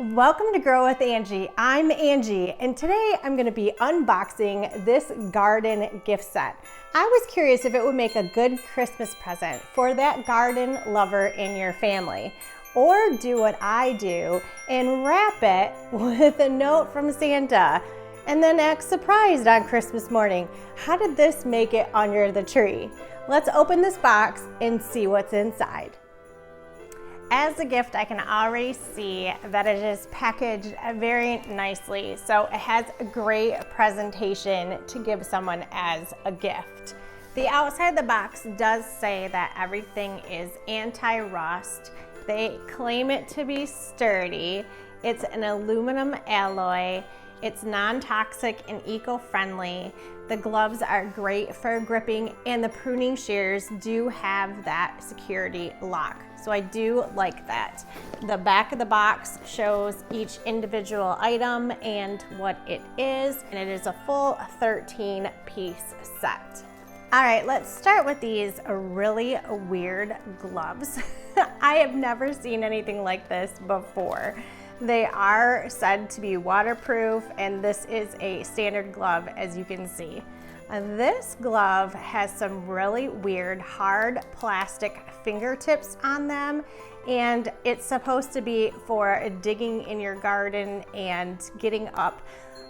Welcome to Grow With Angie. I'm Angie, and today I'm going to be unboxing this garden gift set. I was curious if it would make a good Christmas present for that garden lover in your family, or do what I do and wrap it with a note from Santa and then act surprised on Christmas morning. How did this make it under the tree? Let's open this box and see what's inside. As a gift, I can already see that it is packaged very nicely, so it has a great presentation to give someone as a gift. The outside of the box does say that everything is anti-rust. They claim it to be sturdy. It's an aluminum alloy. It's non-toxic and eco-friendly. The gloves are great for gripping, and the pruning shears do have that security lock. So I do like that. The back of the box shows each individual item and what it is, and it is a full 13-piece set. All right, let's start with these really weird gloves. I have never seen anything like this before. They are said to be waterproof, and this is a standard glove, as you can see. This glove has some really weird hard plastic fingertips on them, and it's supposed to be for digging in your garden and getting up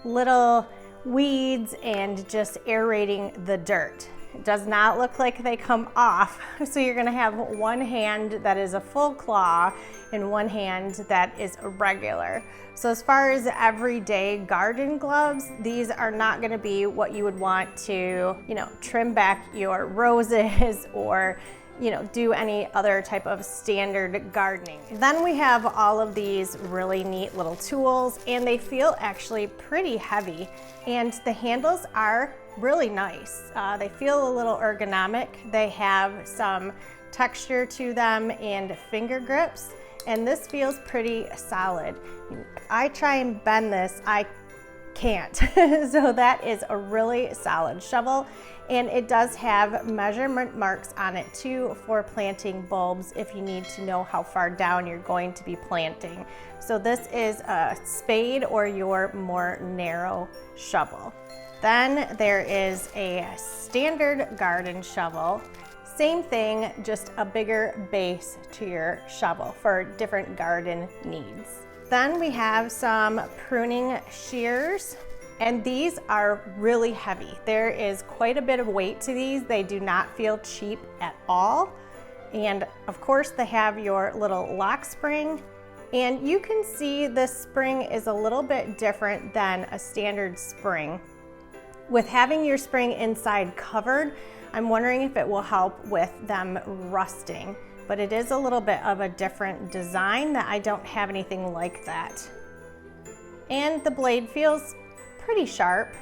little weeds and just aerating the dirt. It does not look like they come off, so you're gonna have one hand that is a full claw and one hand that is irregular. So as far as everyday garden gloves, these are not gonna be what you would want to, trim back your roses or do any other type of standard gardening. Then we have all of these really neat little tools, and they feel actually pretty heavy, and the handles are really nice. They feel a little ergonomic. They have some texture to them and finger grips, and this feels pretty solid. If I try and bend this, I can't. So that is a really solid shovel, and it does have measurement marks on it too for planting bulbs if you need to know how far down you're going to be planting. So this is a spade or your more narrow shovel. Then there is a standard garden shovel. Same thing, just a bigger base to your shovel for different garden needs. Then we have some pruning shears, and these are really heavy. There is quite a bit of weight to these. They do not feel cheap at all. And of course they have your little lock spring, and you can see this spring is a little bit different than a standard spring. With having your spring inside covered, I'm wondering if it will help with them rusting, but it is a little bit of a different design that I don't have anything like that. And the blade feels pretty sharp,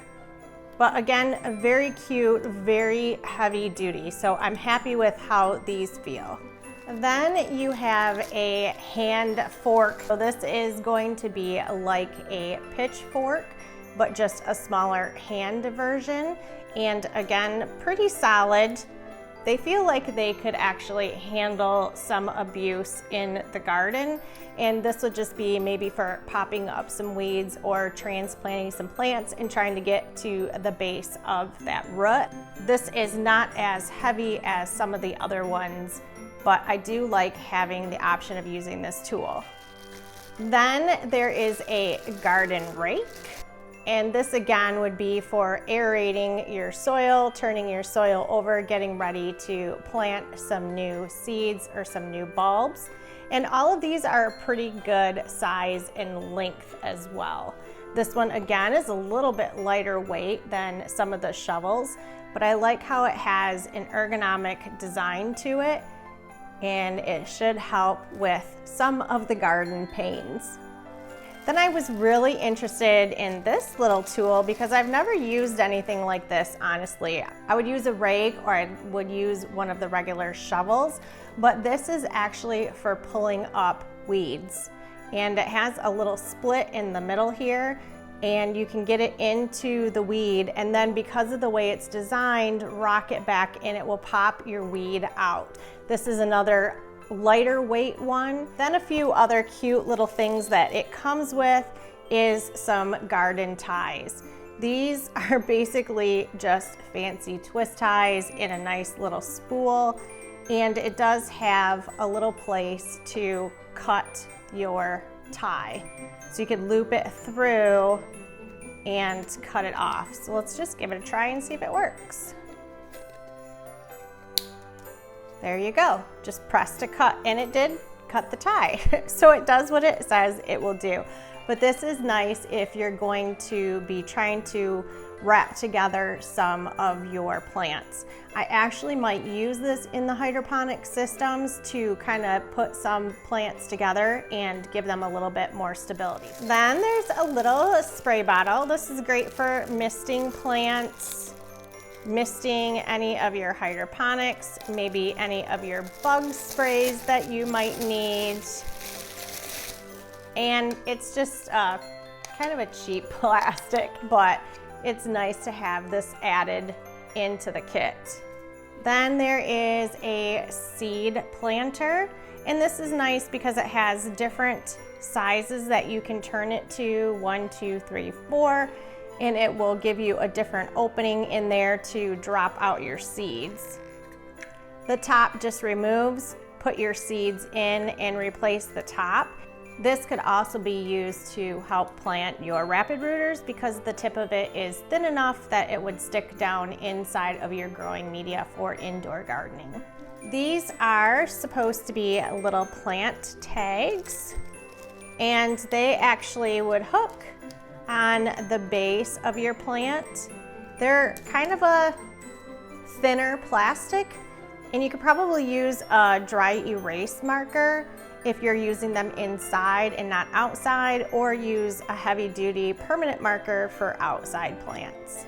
but again, very cute, very heavy duty. So I'm happy with how these feel. Then you have a hand fork. So this is going to be like a pitchfork, but just a smaller hand version. And again, pretty solid. They feel like they could actually handle some abuse in the garden. And this would just be maybe for popping up some weeds or transplanting some plants and trying to get to the base of that root. This is not as heavy as some of the other ones, but I do like having the option of using this tool. Then there is a garden rake. And this again would be for aerating your soil, turning your soil over, getting ready to plant some new seeds or some new bulbs. And all of these are pretty good size and length as well. This one again is a little bit lighter weight than some of the shovels, but I like how it has an ergonomic design to it, and it should help with some of the garden pains. Then I was really interested in this little tool because I've never used anything like this, honestly. I would use a rake or I would use one of the regular shovels, but this is actually for pulling up weeds. And it has a little split in the middle here, and you can get it into the weed, and then because of the way it's designed, rock it back and it will pop your weed out. This is another lighter weight one. Then a few other cute little things that it comes with is some garden ties. These are basically just fancy twist ties in a nice little spool, and it does have a little place to cut your tie. So you could loop it through and cut it off. So let's just give it a try and see if it works. There you go, just press to cut, and it did cut the tie. So it does what it says it will do. But this is nice if you're going to be trying to wrap together some of your plants. I actually might use this in the hydroponic systems to kind of put some plants together and give them a little bit more stability. Then there's a little spray bottle. This is great for misting plants, misting any of your hydroponics, maybe any of your bug sprays that you might need. And it's just kind of a cheap plastic, but it's nice to have this added into the kit. Then there is a seed planter, and this is nice because it has different sizes that you can turn it to, 1, 2, 3, 4, and it will give you a different opening in there to drop out your seeds. The top just removes, put your seeds in and replace the top. This could also be used to help plant your rapid rooters because the tip of it is thin enough that it would stick down inside of your growing media for indoor gardening. These are supposed to be little plant tags, and they actually would hook on the base of your plant. They're kind of a thinner plastic, and you could probably use a dry erase marker if you're using them inside and not outside, or use a heavy-duty permanent marker for outside plants.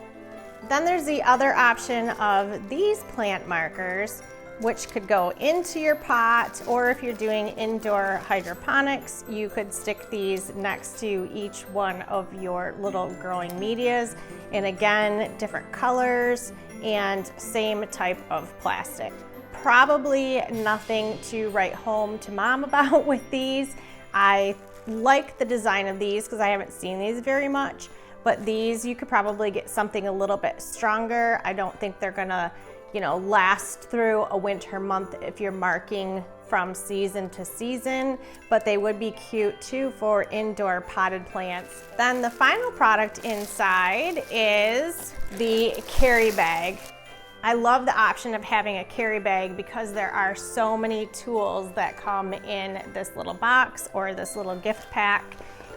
Then there's the other option of these plant markers, which could go into your pot, or if you're doing indoor hydroponics, you could stick these next to each one of your little growing medias. And again, different colors and same type of plastic. Probably nothing to write home to mom about with these. I like the design of these because I haven't seen these very much, but these you could probably get something a little bit stronger. I don't think they're gonna, last through a winter month if you're marking from season to season, but they would be cute too for indoor potted plants. Then the final product inside is the carry bag. I love the option of having a carry bag because there are so many tools that come in this little box or this little gift pack,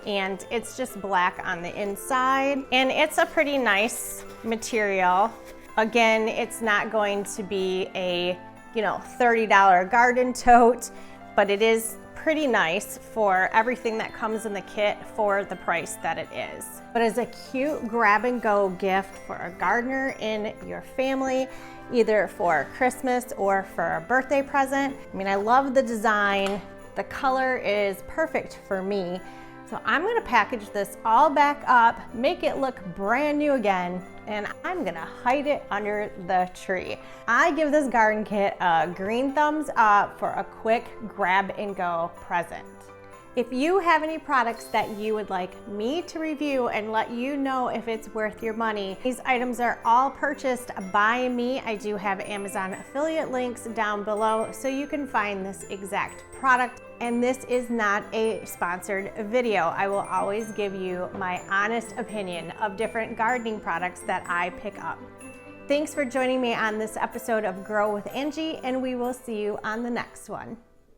and it's just black on the inside, and it's a pretty nice material. Again, it's not going to be a $30 garden tote, but it is pretty nice for everything that comes in the kit for the price that it is. But as a cute grab and go gift for a gardener in your family, either for Christmas or for a birthday present. I love the design. The color is perfect for me. So I'm gonna package this all back up, make it look brand new again, and I'm gonna hide it under the tree. I give this garden kit a green thumbs up for a quick grab and go present. If you have any products that you would like me to review and let you know if it's worth your money, these items are all purchased by me. I do have Amazon affiliate links down below so you can find this exact product. And this is not a sponsored video. I will always give you my honest opinion of different gardening products that I pick up. Thanks for joining me on this episode of Grow with Angie, and we will see you on the next one.